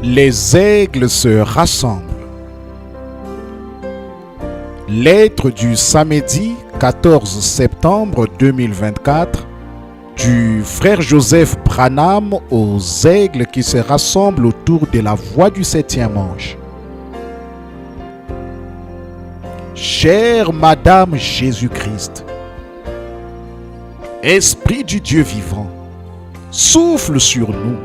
Les aigles se rassemblent. Lettre du samedi 14 septembre 2024 du frère Joseph Branham aux aigles qui se rassemblent autour de la voie du 7e ange. Chère Madame Jésus-Christ, Esprit du Dieu vivant, souffle sur nous,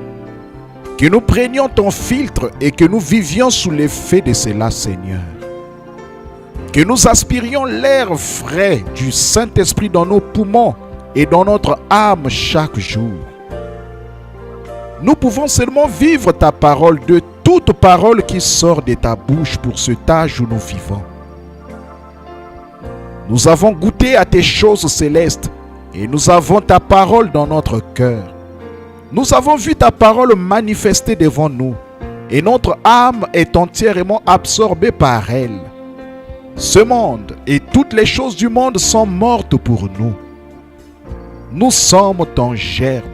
que nous prenions ton filtre et que nous vivions sous l'effet de cela, Seigneur. Que nous aspirions l'air frais du Saint-Esprit dans nos poumons et dans notre âme chaque jour. Nous pouvons seulement vivre ta parole de toute parole qui sort de ta bouche pour cet âge où nous vivons. Nous avons goûté à tes choses célestes et nous avons ta parole dans notre cœur. Nous avons vu ta parole manifestée devant nous et notre âme est entièrement absorbée par elle. Ce monde et toutes les choses du monde sont mortes pour nous. Nous sommes ton germe,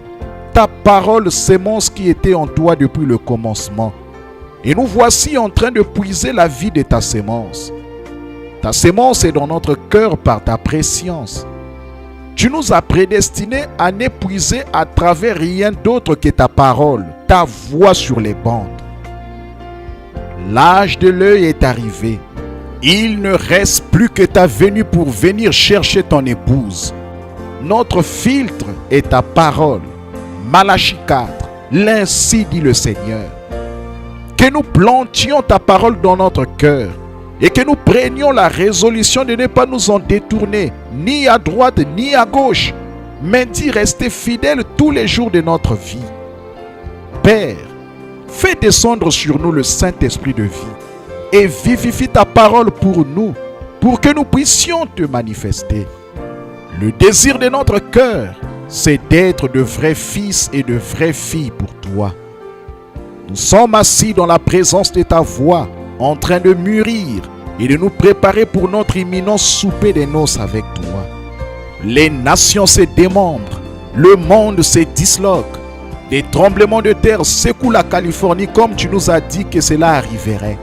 ta parole sémence qui était en toi depuis le commencement. Et nous voici en train de puiser la vie de ta sémence. Ta sémence est dans notre cœur par ta préscience. Tu nous as prédestinés à n'épuiser à travers rien d'autre que ta parole, ta voix sur les bandes. L'âge de l'œil est arrivé. Il ne reste plus que ta venue pour venir chercher ton épouse. Notre filtre est ta parole. Malachie 4, l'ainsi dit le Seigneur. Que nous plantions ta parole dans notre cœur et que nous prenions la résolution de ne pas nous en détourner, ni à droite ni à gauche, mais d'y rester fidèles tous les jours de notre vie. Père, fais descendre sur nous le Saint-Esprit de vie et vivifie ta parole pour nous, pour que nous puissions te manifester. Le désir de notre cœur, c'est d'être de vrais fils et de vraies filles pour toi. Nous sommes assis dans la présence de ta voix, en train de mûrir et de nous préparer pour notre imminent souper de noces avec toi. Les nations se démembrent, le monde se disloque, des tremblements de terre secouent la Californie comme tu nous as dit que cela arriverait.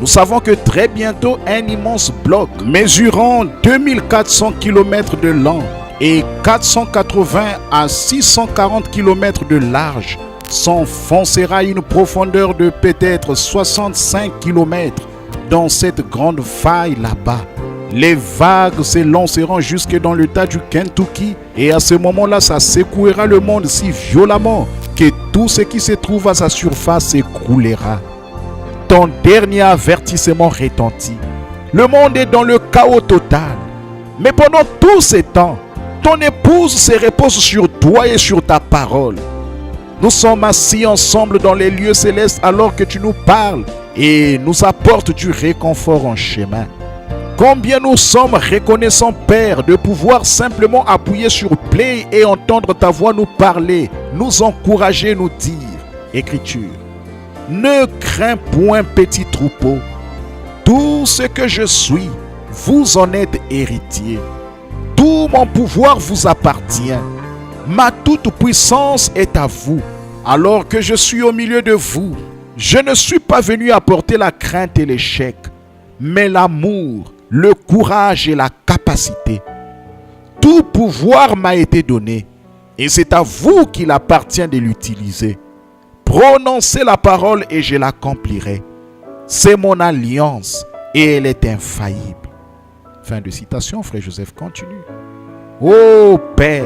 Nous savons que très bientôt un immense bloc mesurant 2400 km de long et 480 à 640 km de large s'enfoncera à une profondeur de peut-être 65 km dans cette grande faille là-bas. Les vagues se lanceront jusque dans l'État du Kentucky et à ce moment-là, ça secouera le monde si violemment que tout ce qui se trouve à sa surface s'écroulera. Ton dernier avertissement retentit. Le monde est dans le chaos total. Mais pendant tout ce temps, ton épouse se repose sur toi et sur ta parole. Nous sommes assis ensemble dans les lieux célestes alors que tu nous parles et nous apportes du réconfort en chemin. Combien nous sommes reconnaissants, Père, de pouvoir simplement appuyer sur play et entendre ta voix nous parler, nous encourager, nous dire. Écriture. Ne crains point, petit troupeau. Tout ce que je suis, vous en êtes héritier. Tout mon pouvoir vous appartient. Ma toute-puissance est à vous, alors que je suis au milieu de vous. Je ne suis pas venu apporter la crainte et l'échec, mais l'amour, le courage et la capacité. Tout pouvoir m'a été donné, et c'est à vous qu'il appartient de l'utiliser. Prononcez la parole et je l'accomplirai. C'est mon alliance et elle est infaillible. Fin de citation, frère Joseph continue. Ô Père,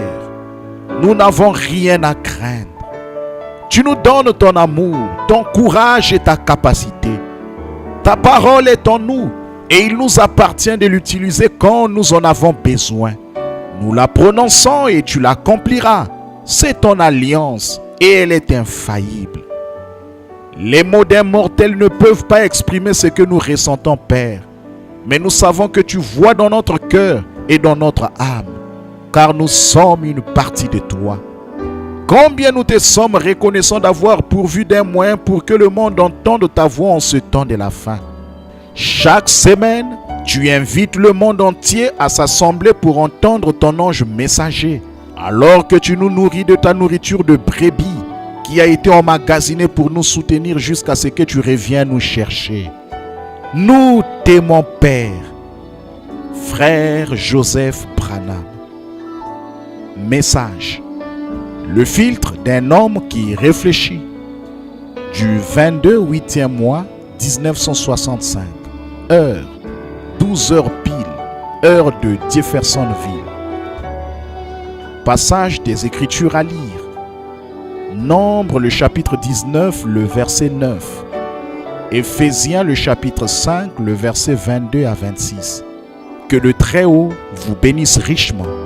nous n'avons rien à craindre. Tu nous donnes ton amour, ton courage et ta capacité. Ta parole est en nous et il nous appartient de l'utiliser quand nous en avons besoin. Nous la prononçons et tu l'accompliras. C'est ton alliance et elle est infaillible. Les mots d'un mortel ne peuvent pas exprimer ce que nous ressentons, Père. Mais nous savons que tu vois dans notre cœur et dans notre âme, car nous sommes une partie de toi. Combien nous te sommes reconnaissants d'avoir pourvu d'un moyen pour que le monde entende ta voix en ce temps de la fin. Chaque semaine, tu invites le monde entier à s'assembler pour entendre ton ange messager, alors que tu nous nourris de ta nourriture de brebis, qui a été emmagasiné pour nous soutenir jusqu'à ce que tu reviennes nous chercher. Nous t'aimons, Père. Frère Joseph Branham. Message. Le filtre d'un homme qui réfléchit. Du 22 8e mois 1965. Heure 12h pile. Heure de Jeffersonville. Passage des Écritures à lire. Nombre le chapitre 19, le verset 9. Éphésiens le chapitre 5, le verset 22 à 26. Que le Très-Haut vous bénisse richement.